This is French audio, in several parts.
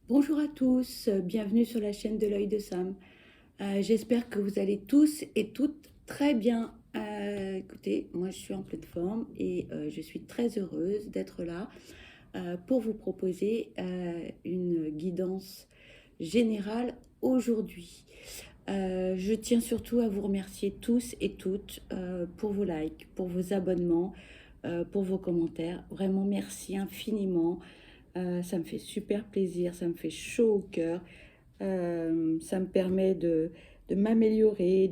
Bonjour à tous, bienvenue sur la chaîne de l'œil de Sam. J'espère que vous allez tous et toutes très bien. Écoutez, moi je suis en pleine forme et je suis très heureuse d'être là pour vous proposer une guidance générale aujourd'hui. Je tiens surtout à vous remercier tous et toutes pour vos likes, pour vos abonnements, pour vos commentaires. Vraiment merci infiniment. Ça me fait super plaisir, ça me fait chaud au cœur. Ça me permet de m'améliorer,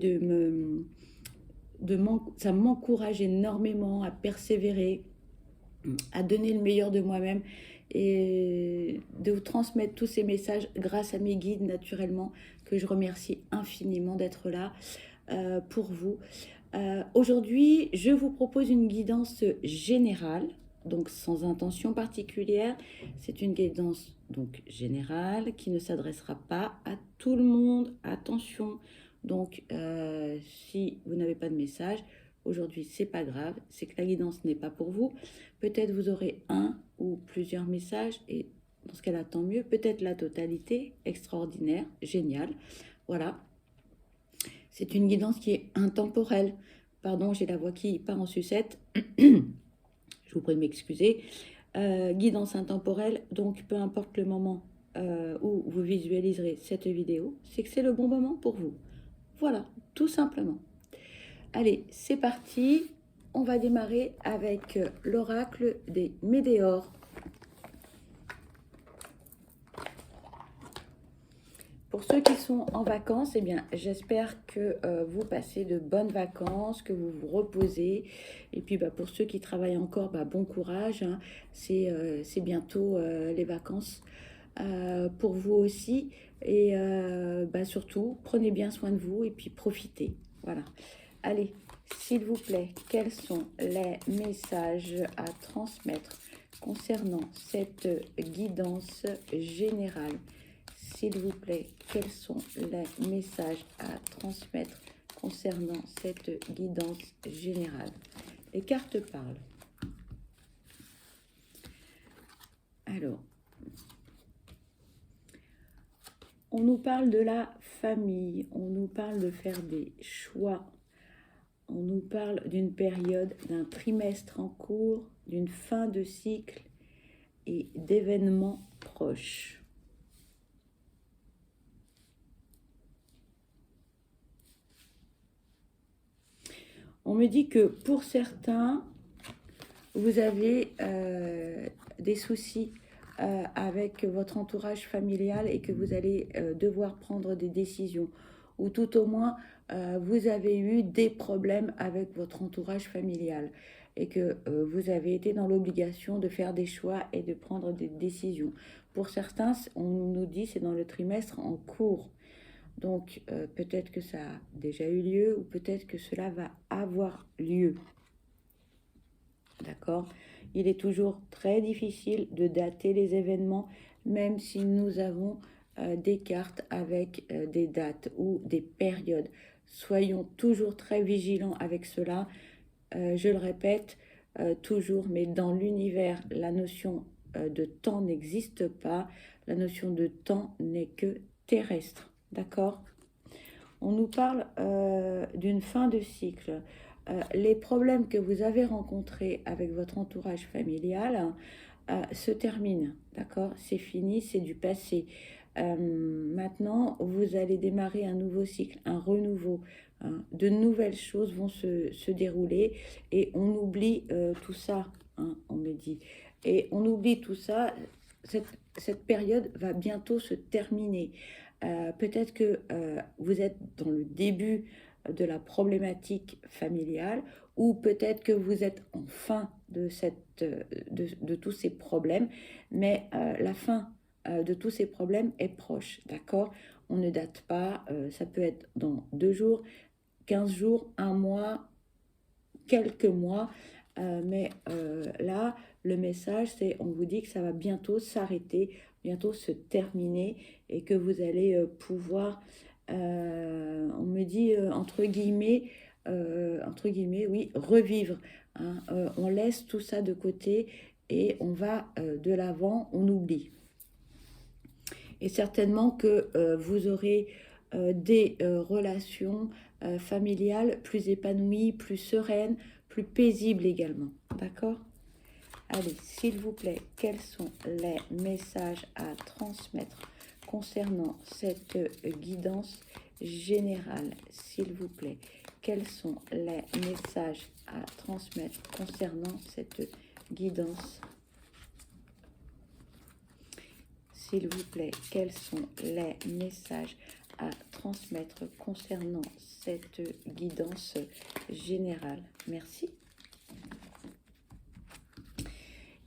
ça m'encourage énormément à persévérer, à donner le meilleur de moi-même et de vous transmettre tous ces messages grâce à mes guides naturellement, que je remercie infiniment d'être là pour vous. Aujourd'hui, je vous propose une guidance générale, donc sans intention particulière. C'est une guidance donc générale qui ne s'adressera pas à tout le monde. Attention, donc si vous n'avez pas de message, aujourd'hui c'est pas grave, c'est que la guidance n'est pas pour vous. Peut-être vous aurez un ou plusieurs messages et dans ce cas-là, tant mieux. Peut-être la totalité, extraordinaire, génial. Voilà, c'est une guidance qui est intemporelle. Pardon, j'ai la voix qui part en sucette. Je vous prie de m'excuser. Guidance intemporelle, donc peu importe le moment où vous visualiserez cette vidéo, c'est que c'est le bon moment pour vous. Voilà, tout simplement. Allez, c'est parti. On va démarrer avec l'oracle des météores. Pour ceux qui sont en vacances, eh bien, j'espère que vous passez de bonnes vacances, que vous vous reposez. Et puis, pour ceux qui travaillent encore, bon courage, hein. C'est bientôt les vacances pour vous aussi. Et surtout, prenez bien soin de vous et puis profitez. Voilà. Allez, s'il vous plaît, quels sont les messages à transmettre concernant cette guidance générale? S'il vous plaît, quels sont les messages à transmettre concernant cette guidance générale? Les cartes parlent. Alors, on nous parle de la famille, on nous parle de faire des choix, on nous parle d'une période, d'un trimestre en cours, d'une fin de cycle et d'événements proches. On me dit que pour certains, vous avez des soucis avec votre entourage familial et que vous allez devoir prendre des décisions. Ou tout au moins, vous avez eu des problèmes avec votre entourage familial et que vous avez été dans l'obligation de faire des choix et de prendre des décisions. Pour certains, on nous dit c'est dans le trimestre en cours. Donc peut-être que ça a déjà eu lieu ou peut-être que cela va avoir lieu. D'accord? Il est toujours très difficile de dater les événements, même si nous avons des cartes avec des dates ou des périodes. Soyons toujours très vigilants avec cela. Je le répète toujours, mais dans l'univers, la notion de temps n'existe pas. La notion de temps n'est que terrestre. D'accord? On nous parle d'une fin de cycle. Les problèmes que vous avez rencontrés avec votre entourage familial se terminent, d'accord? C'est fini, c'est du passé. Maintenant, vous allez démarrer un nouveau cycle, un renouveau. Hein. De nouvelles choses vont se dérouler et on oublie tout ça, hein, on me dit. Et on oublie tout ça, cette période va bientôt se terminer. Peut-être que vous êtes dans le début de la problématique familiale ou peut-être que vous êtes en fin de tous ces problèmes, mais la fin de tous ces problèmes est proche, d'accord? On ne date pas, ça peut être dans 2 jours, 15 jours, un mois, quelques mois, mais là, le message, c'est on vous dit que ça va bientôt s'arrêter, bientôt se terminer et que vous allez pouvoir, on me dit entre guillemets, oui, revivre. Hein. On laisse tout ça de côté et on va de l'avant, on oublie. Et certainement que vous aurez des relations familiales plus épanouies, plus sereines, plus paisibles également. D'accord? Allez, s'il vous plaît, quels sont les messages à transmettre concernant cette guidance générale? S'il vous plaît, quels sont les messages à transmettre concernant cette guidance? S'il vous plaît, quels sont les messages à transmettre concernant cette guidance générale? Merci.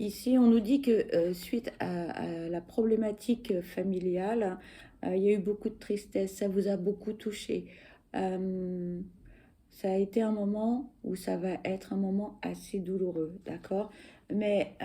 Ici, on nous dit que suite à la problématique familiale, il y a eu beaucoup de tristesse, ça vous a beaucoup touché. Ça a été un moment où ça va être un moment assez douloureux, d'accord? Mais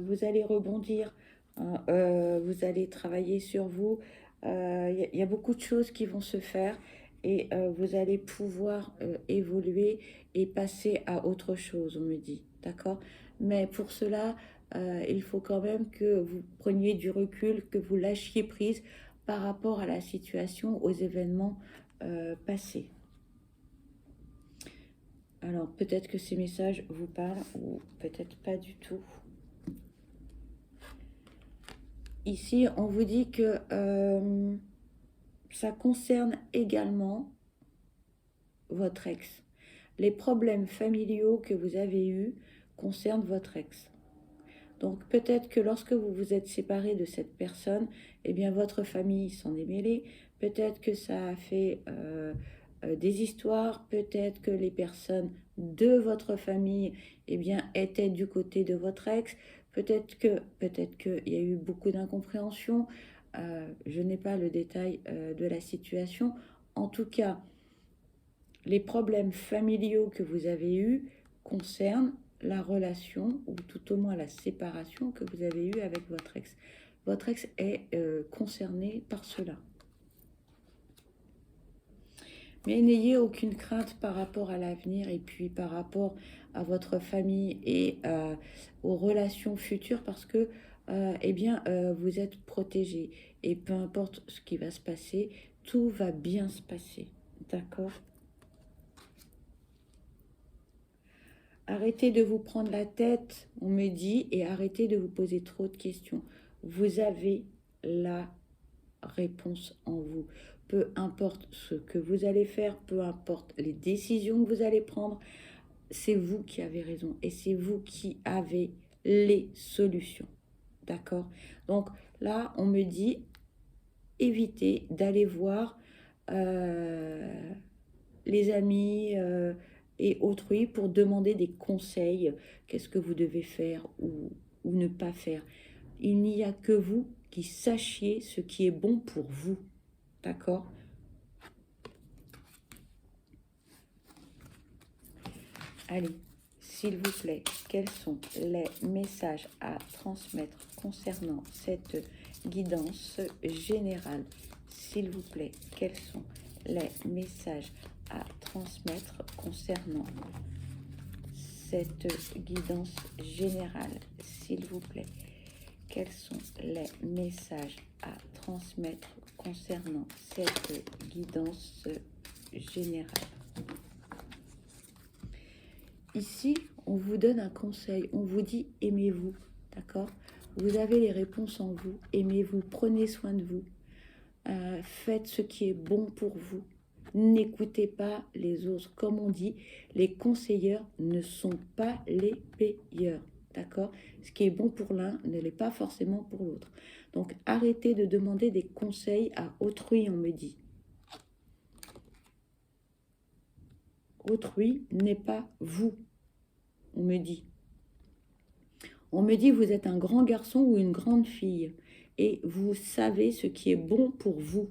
vous allez rebondir, hein, vous allez travailler sur vous. Il y a beaucoup de choses qui vont se faire et vous allez pouvoir évoluer et passer à autre chose, on me dit, d'accord? Mais pour cela, il faut quand même que vous preniez du recul, que vous lâchiez prise par rapport à la situation, aux événements passés. Alors, peut-être que ces messages vous parlent ou peut-être pas du tout. Ici, on vous dit que ça concerne également votre ex. Les problèmes familiaux que vous avez eus concernent votre ex. Donc, peut-être que lorsque vous vous êtes séparé de cette personne, eh bien, votre famille s'en est mêlée. Peut-être que ça a fait des histoires. Peut-être que les personnes de votre famille, eh bien, étaient du côté de votre ex. Peut-être qu'il y a eu beaucoup d'incompréhension. Je n'ai pas le détail de la situation. En tout cas, les problèmes familiaux que vous avez eus concernent la relation, ou tout au moins la séparation que vous avez eue avec votre ex. Votre ex est concerné par cela. Mais n'ayez aucune crainte par rapport à l'avenir et puis par rapport à votre famille et aux relations futures parce que eh bien, vous êtes protégé. Et peu importe ce qui va se passer, tout va bien se passer. D'accord? Arrêtez de vous prendre la tête, on me dit, et arrêtez de vous poser trop de questions. Vous avez la réponse en vous. Peu importe ce que vous allez faire, peu importe les décisions que vous allez prendre, c'est vous qui avez raison et c'est vous qui avez les solutions. D'accord? Donc là, on me dit, évitez d'aller voir les amis et autrui pour demander des conseils. Qu'est-ce que vous devez faire ou ne pas faire? Il n'y a que vous qui sachiez ce qui est bon pour vous. D'accord? Allez, s'il vous plaît, quels sont les messages à transmettre concernant cette guidance générale? S'il vous plaît, quels sont les messages à transmettre concernant cette guidance générale? S'il vous plaît, quels sont les messages à transmettre concernant cette guidance générale? Ici, on vous donne un conseil, on vous dit aimez-vous, d'accord? Vous avez les réponses en vous, aimez-vous, prenez soin de vous, faites ce qui est bon pour vous. N'écoutez pas les autres. Comme on dit, les conseilleurs ne sont pas les payeurs, d'accord? Ce qui est bon pour l'un ne l'est pas forcément pour l'autre. Donc, arrêtez de demander des conseils à autrui, on me dit. Autrui n'est pas vous, on me dit. On me dit vous êtes un grand garçon ou une grande fille et vous savez ce qui est bon pour vous.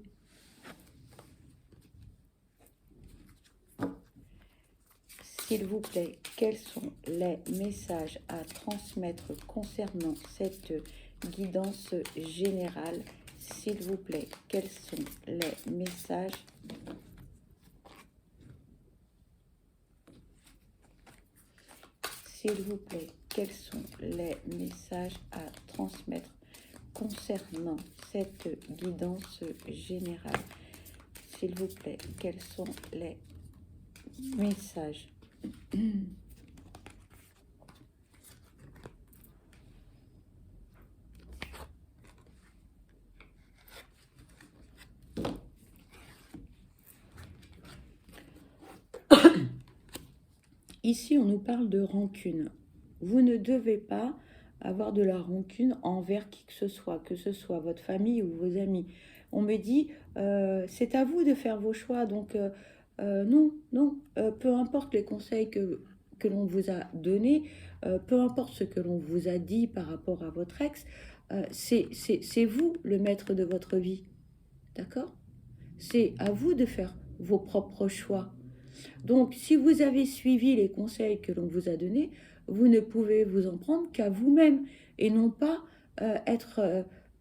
S'il vous plaît, quels sont les messages à transmettre concernant cette guidance générale? S'il vous plaît, quels sont les messages S'il vous plaît, quels sont les messages à transmettre concernant cette guidance générale. S'il vous plaît, quels sont les messages? Ici, on nous parle de rancune. Vous ne devez pas avoir de la rancune envers qui que ce soit votre famille ou vos amis. On me dit, c'est à vous de faire vos choix, donc non, non, peu importe les conseils que l'on vous a donnés, peu importe ce que l'on vous a dit par rapport à votre ex, c'est vous le maître de votre vie, d'accord? C'est à vous de faire vos propres choix. Donc, si vous avez suivi les conseils que l'on vous a donnés, vous ne pouvez vous en prendre qu'à vous-même et non pas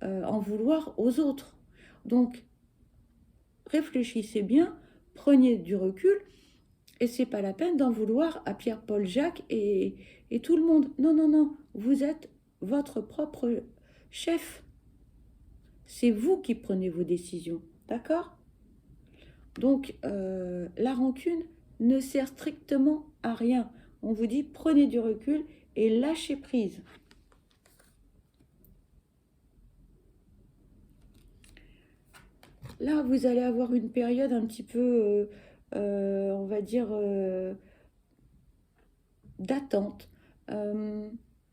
en vouloir aux autres. Donc, réfléchissez bien, prenez du recul et c'est pas la peine d'en vouloir à Pierre, Paul, Jacques et tout le monde. Non, non, non, vous êtes votre propre chef. C'est vous qui prenez vos décisions, d'accord? Donc, la rancune ne sert strictement à rien. On vous dit, prenez du recul et lâchez prise. Là, vous allez avoir une période un petit peu, on va dire, d'attente. Il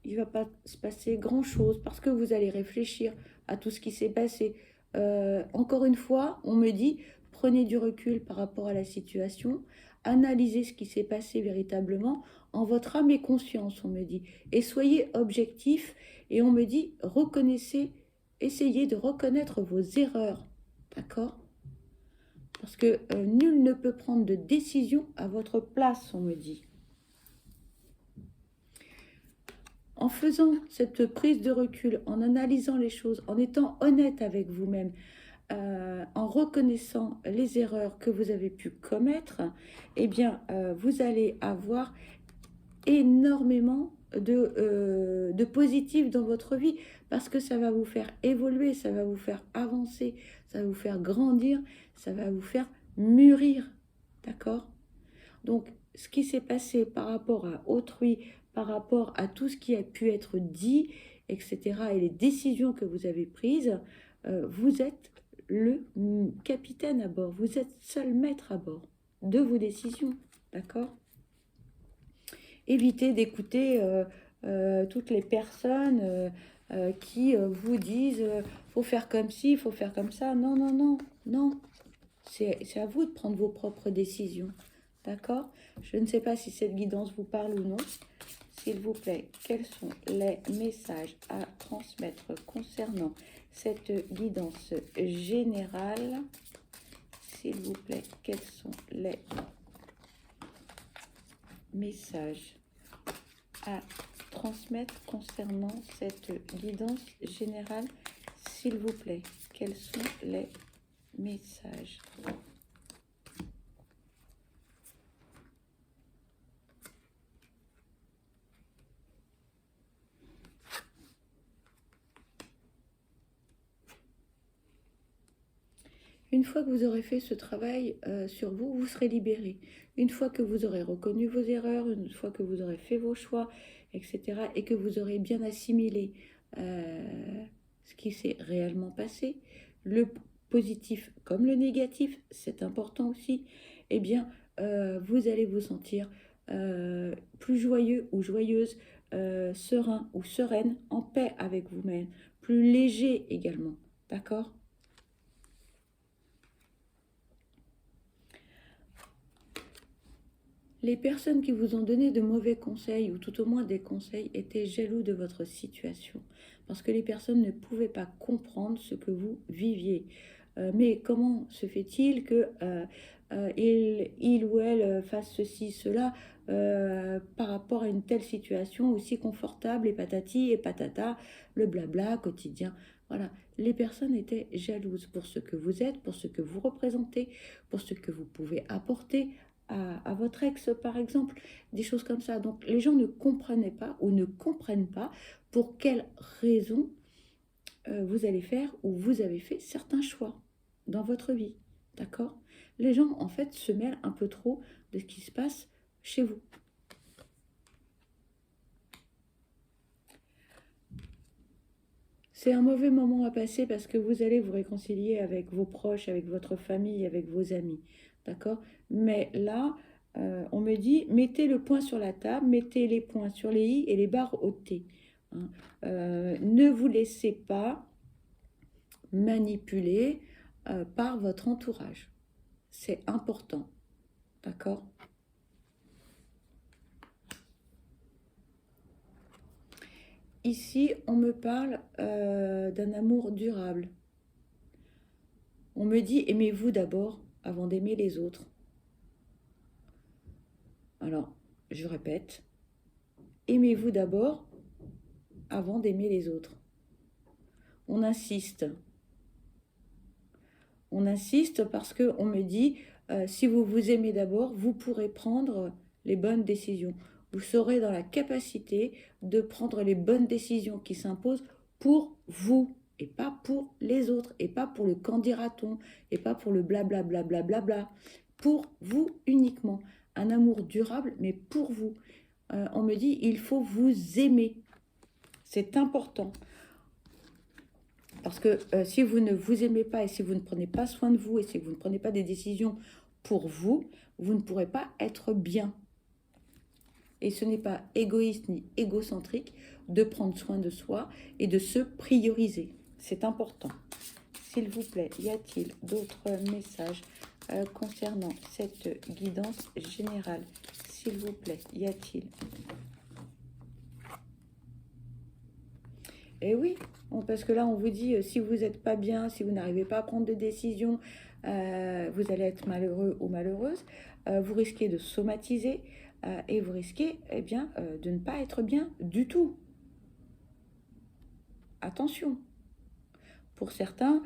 ne va pas se passer grand-chose parce que vous allez réfléchir à tout ce qui s'est passé. Encore une fois, on me dit, prenez du recul par rapport à la situation, analysez ce qui s'est passé véritablement en votre âme et conscience, on me dit. Et soyez objectif et on me dit, reconnaissez, essayez de reconnaître vos erreurs. D'accord? Parce que nul ne peut prendre de décision à votre place, on me dit. En faisant cette prise de recul, en analysant les choses, en étant honnête avec vous-même, en reconnaissant les erreurs que vous avez pu commettre, eh bien, vous allez avoir énormément de positif dans votre vie parce que ça va vous faire évoluer, ça va vous faire avancer, ça va vous faire grandir, ça va vous faire mûrir, d'accord? Donc, ce qui s'est passé par rapport à autrui, par rapport à tout ce qui a pu être dit, etc., et les décisions que vous avez prises, vous êtes le capitaine à bord, vous êtes seul maître à bord de vos décisions, d'accord? Évitez d'écouter toutes les personnes qui vous disent faut faire comme ci, il faut faire comme ça. Non, non, non, non. C'est à vous de prendre vos propres décisions. D'accord? Je ne sais pas si cette guidance vous parle ou non. S'il vous plaît, quels sont les messages à transmettre concernant cette guidance générale? S'il vous plaît, quels sont les messages à transmettre concernant cette guidance générale? S'il vous plaît, quels sont les messages? Une fois que vous aurez fait ce travail sur vous, vous serez libéré. Une fois que vous aurez reconnu vos erreurs, une fois que vous aurez fait vos choix, etc., et que vous aurez bien assimilé ce qui s'est réellement passé, le positif comme le négatif, c'est important aussi, eh bien, vous allez vous sentir plus joyeux ou joyeuse, serein ou sereine, en paix avec vous-même, plus léger également, d'accord ? Les personnes qui vous ont donné de mauvais conseils, ou tout au moins des conseils, étaient jaloux de votre situation, parce que les personnes ne pouvaient pas comprendre ce que vous viviez. Mais comment se fait-il que il ou elle fasse ceci, cela, par rapport à une telle situation aussi confortable, et patati et patata, le blabla quotidien. Voilà, les personnes étaient jalouses pour ce que vous êtes, pour ce que vous représentez, pour ce que vous pouvez apporter à votre ex, par exemple, des choses comme ça. Donc, les gens ne comprenaient pas ou ne comprennent pas pour quelle raison vous allez faire ou vous avez fait certains choix dans votre vie. D'accord? Les gens, en fait, se mêlent un peu trop de ce qui se passe chez vous. C'est un mauvais moment à passer parce que vous allez vous réconcilier avec vos proches, avec votre famille, avec vos amis. D'accord? Mais là, on me dit, mettez le point sur la table, mettez les points sur les i et les barres au t. Hein. Ne vous laissez pas manipuler par votre entourage. C'est important. D'accord? Ici, on me parle d'un amour durable. On me dit, aimez-vous d'abord avant d'aimer les autres. Alors, je répète, aimez-vous d'abord avant d'aimer les autres. On insiste. On insiste parce qu'on me dit, si vous vous aimez d'abord, vous pourrez prendre les bonnes décisions. Vous serez dans la capacité de prendre les bonnes décisions qui s'imposent pour vous et pas pour les autres et pas pour le qu'en dira-t-on et pas pour le blablabla, pour vous uniquement. Un amour durable, mais pour vous. On me dit, il faut vous aimer. C'est important. Parce que si vous ne vous aimez pas et si vous ne prenez pas soin de vous et si vous ne prenez pas des décisions pour vous, vous ne pourrez pas être bien. Et ce n'est pas égoïste ni égocentrique de prendre soin de soi et de se prioriser. C'est important. S'il vous plaît, y a-t-il d'autres messages concernant cette guidance générale? S'il vous plaît, y a-t-il? Eh oui, parce que là, on vous dit, si vous n'êtes pas bien, si vous n'arrivez pas à prendre de décision, vous allez être malheureux ou malheureuse, vous risquez de somatiser et vous risquez bien, de ne pas être bien du tout. Attention. Pour certains,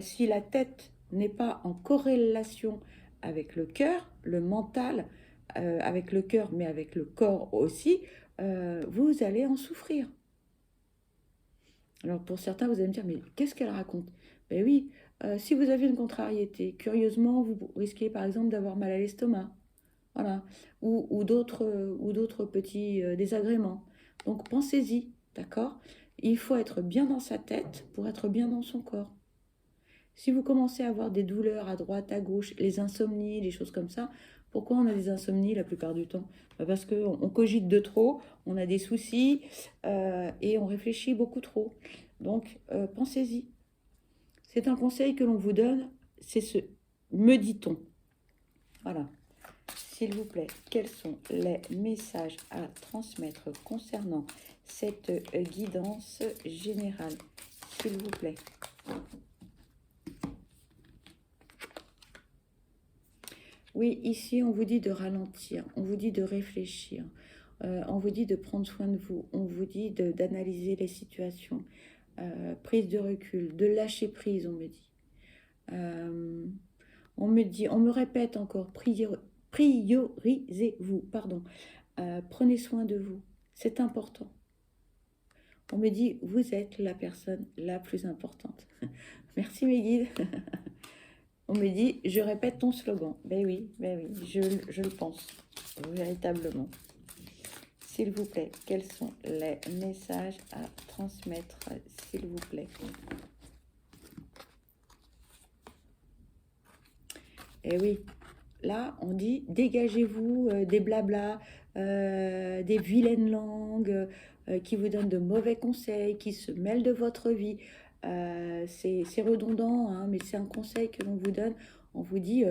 si la tête n'est pas en corrélation avec le cœur, le mental, avec le cœur, mais avec le corps aussi, vous allez en souffrir. Alors pour certains, vous allez me dire, mais qu'est-ce qu'elle raconte? Ben oui, si vous avez une contrariété, curieusement, vous risquez par exemple d'avoir mal à l'estomac, voilà, ou d'autres petits désagréments. Donc pensez-y, d'accord? Il faut être bien dans sa tête pour être bien dans son corps. Si vous commencez à avoir des douleurs à droite, à gauche, les insomnies, les choses comme ça, pourquoi on a des insomnies la plupart du temps? Parce qu'on cogite de trop, on a des soucis et on réfléchit beaucoup trop. Donc, pensez-y. C'est un conseil que l'on vous donne, c'est ce me dit-on. Voilà. S'il vous plaît, quels sont les messages à transmettre concernant cette guidance générale? S'il vous plaît. Oui, ici, on vous dit de ralentir, on vous dit de réfléchir, on vous dit de prendre soin de vous, on vous dit d'analyser les situations, prise de recul, de lâcher prise, on me dit. On me répète encore, priorisez-vous, pardon, prenez soin de vous, c'est important. On me dit, vous êtes la personne la plus importante. Merci mes guides. On me dit, je répète ton slogan. Ben oui, je le pense, véritablement. S'il vous plaît, quels sont les messages à transmettre, s'il vous plaît? Eh oui, là, on dit, dégagez-vous des blablas, des vilaines langues qui vous donnent de mauvais conseils, qui se mêlent de votre vie. C'est redondant, hein, mais c'est un conseil que l'on vous donne. On vous dit,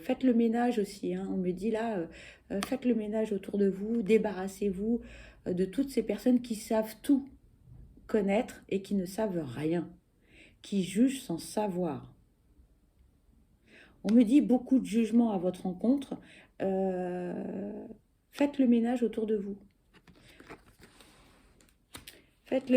faites le ménage aussi. Hein. On me dit là, faites le ménage autour de vous, débarrassez-vous de toutes ces personnes qui savent tout connaître et qui ne savent rien, qui jugent sans savoir. On me dit beaucoup de jugements à votre rencontre. Faites le ménage autour de vous. Faites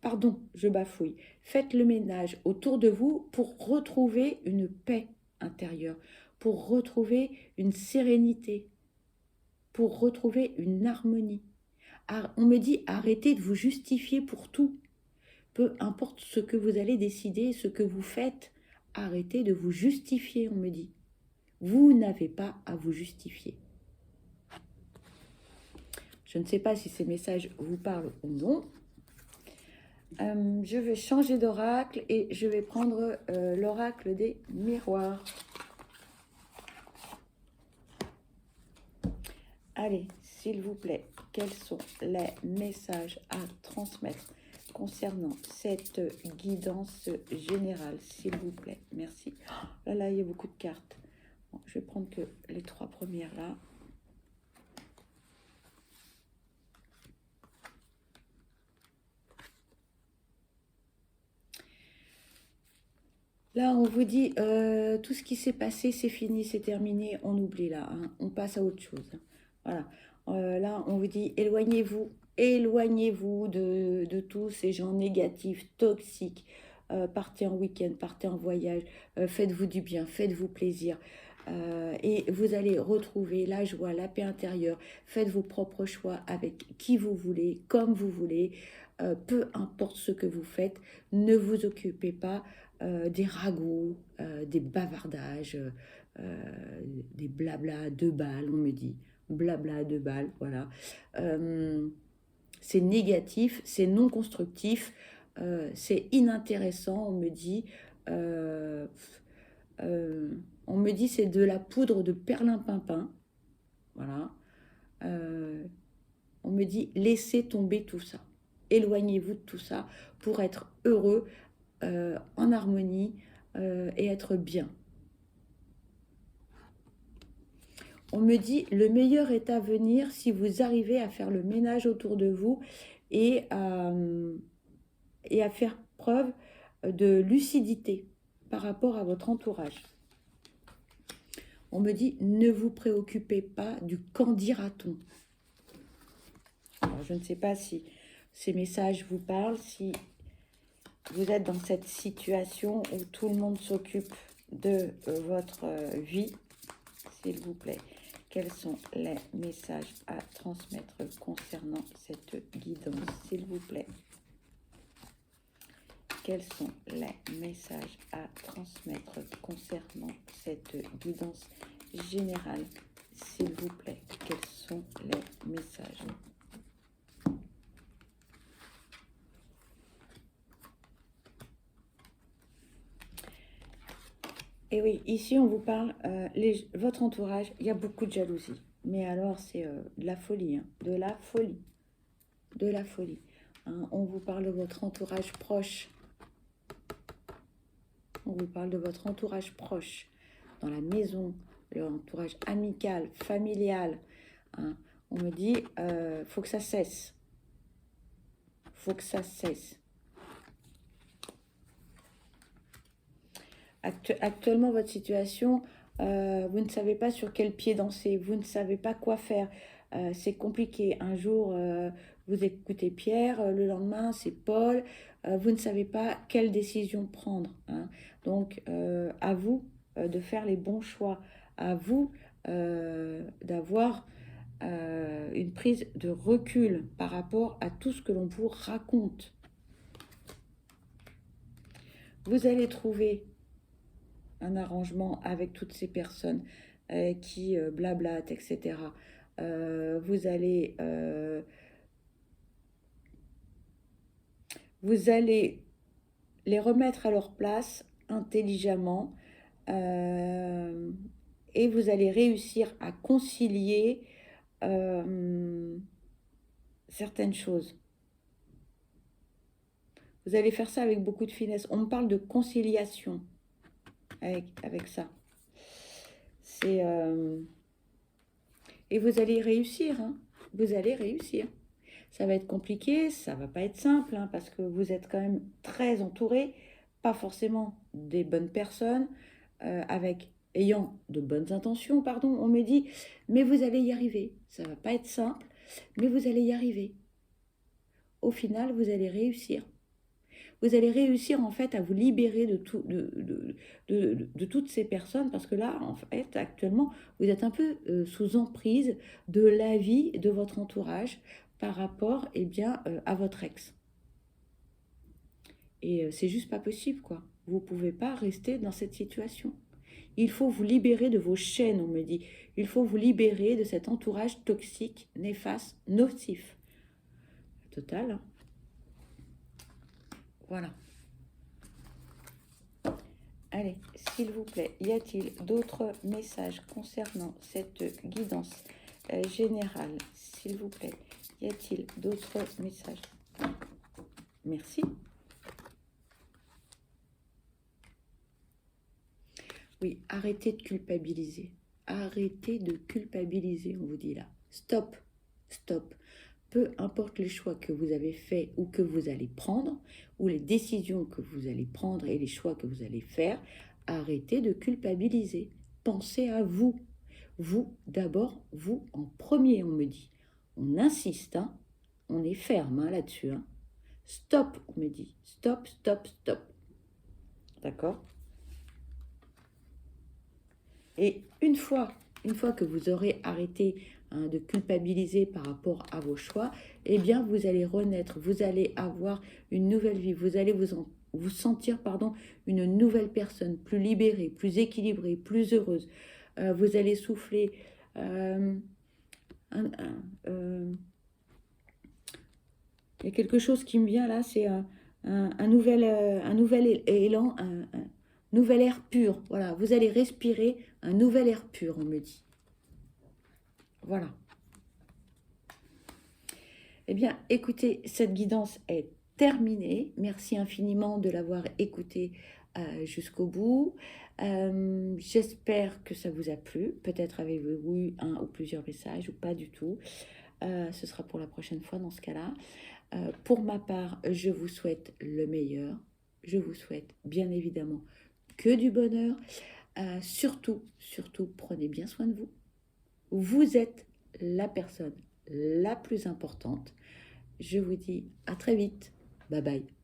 pardon, je bafouille. Faites le ménage autour de vous pour retrouver une paix intérieure, pour retrouver une sérénité, pour retrouver une harmonie. On me dit arrêtez de vous justifier pour tout. Peu importe ce que vous allez décider, ce que vous faites, arrêtez de vous justifier, on me dit. Vous n'avez pas à vous justifier. Je ne sais pas si ces messages vous parlent ou non. Je vais changer d'oracle et je vais prendre l'oracle des miroirs. Allez, s'il vous plaît, quels sont les messages à transmettre concernant cette guidance générale, s'il vous plaît? Merci. Oh, là, il y a beaucoup de cartes. Bon, je vais prendre que les 3 premières là. Là, on vous dit, tout ce qui s'est passé, c'est fini, c'est terminé, on oublie là, hein, on passe à autre chose. Voilà. Là, on vous dit, éloignez-vous de tous ces gens négatifs, toxiques. Partez en week-end, partez en voyage, faites-vous du bien, faites-vous plaisir. Et vous allez retrouver la joie, la paix intérieure. Faites vos propres choix avec qui vous voulez, comme vous voulez. Peu importe ce que vous faites, ne vous occupez pas des ragots, des bavardages, des blabla de balles, on me dit. Blabla de balles, voilà. C'est négatif, c'est non constructif, c'est inintéressant, on me dit. On me dit c'est de la poudre de perlimpinpin. Voilà. On me dit laissez tomber tout ça. Éloignez-vous de tout ça pour être heureux, en harmonie et être bien. On me dit le meilleur est à venir si vous arrivez à faire le ménage autour de vous et à faire preuve de lucidité par rapport à votre entourage. On me dit ne vous préoccupez pas du qu'en dira-t-on. Alors, je ne sais pas si ces messages vous parlent, si vous êtes dans cette situation où tout le monde s'occupe de votre vie, s'il vous plaît. Quels sont les messages à transmettre concernant cette guidance, s'il vous plaît? Quels sont les messages à transmettre concernant cette guidance générale, s'il vous plaît? Quels sont les messages? Et oui, ici on vous parle, votre entourage, il y a beaucoup de jalousie. Mais alors c'est de la folie, hein, de la folie. De la folie. Hein. On vous parle de votre entourage proche. On vous parle de votre entourage proche, dans la maison, l'entourage amical, familial. Hein. On me dit, faut que ça cesse. Faut que ça cesse. Actuellement, votre situation, vous ne savez pas sur quel pied danser, vous ne savez pas quoi faire. C'est compliqué. Un jour, vous écoutez Pierre, le lendemain, c'est Paul. Vous ne savez pas quelle décision prendre. Hein. Donc, à vous de faire les bons choix. À vous d'avoir une prise de recul par rapport à tout ce que l'on vous raconte. Vous allez trouver un arrangement avec toutes ces personnes qui blablatent, etc. Vous allez les remettre à leur place intelligemment et vous allez réussir à concilier certaines choses. Vous allez faire ça avec beaucoup de finesse. On me parle de conciliation avec ça. C'est et vous allez réussir, hein. Vous allez réussir. Ça va être compliqué, ça va pas être simple, hein, parce que vous êtes quand même très entouré, pas forcément des bonnes personnes, ayant de bonnes intentions, pardon, on me dit, mais vous allez y arriver. Ça va pas être simple, mais vous allez y arriver. Au final, vous allez réussir. Vous allez réussir en fait à vous libérer de toutes ces personnes parce que là, en fait, actuellement, vous êtes un peu sous emprise de l'avis de votre entourage par rapport eh bien, à votre ex. Et c'est juste pas possible, quoi. Vous ne pouvez pas rester dans cette situation. Il faut vous libérer de vos chaînes, on me dit. Il faut vous libérer de cet entourage toxique, néfaste, nocif. Total, hein. Voilà. Allez, s'il vous plaît, y a-t-il d'autres messages concernant cette guidance générale? S'il vous plaît, y a-t-il d'autres messages? Merci. Oui, arrêtez de culpabiliser. Arrêtez de culpabiliser, on vous dit là. Stop, stop. Peu importe les choix que vous avez faits ou que vous allez prendre, ou les décisions que vous allez prendre et les choix que vous allez faire, arrêtez de culpabiliser. Pensez à vous. Vous, d'abord, vous en premier, on me dit. On insiste, hein. On est ferme hein, là-dessus. Hein. Stop, on me dit. Stop, stop, stop. D'accord? Et une fois que vous aurez arrêté hein, de culpabiliser par rapport à vos choix, eh bien, vous allez renaître, vous allez avoir une nouvelle vie, vous allez vous sentir une nouvelle personne, plus libérée, plus équilibrée, plus heureuse. Vous allez souffler il y a quelque chose qui me vient là, c'est un nouvel élan, un nouvel air pur. Voilà, vous allez respirer un nouvel air pur, on me dit. Voilà. Eh bien, écoutez, cette guidance est terminée. Merci infiniment de l'avoir écoutée jusqu'au bout. J'espère que ça vous a plu. Peut-être avez-vous eu un ou plusieurs messages ou pas du tout. Ce sera pour la prochaine fois dans ce cas-là. Pour ma part, je vous souhaite le meilleur. Je vous souhaite bien évidemment que du bonheur. Surtout, prenez bien soin de vous. Vous êtes la personne la plus importante. Je vous dis à très vite. Bye bye.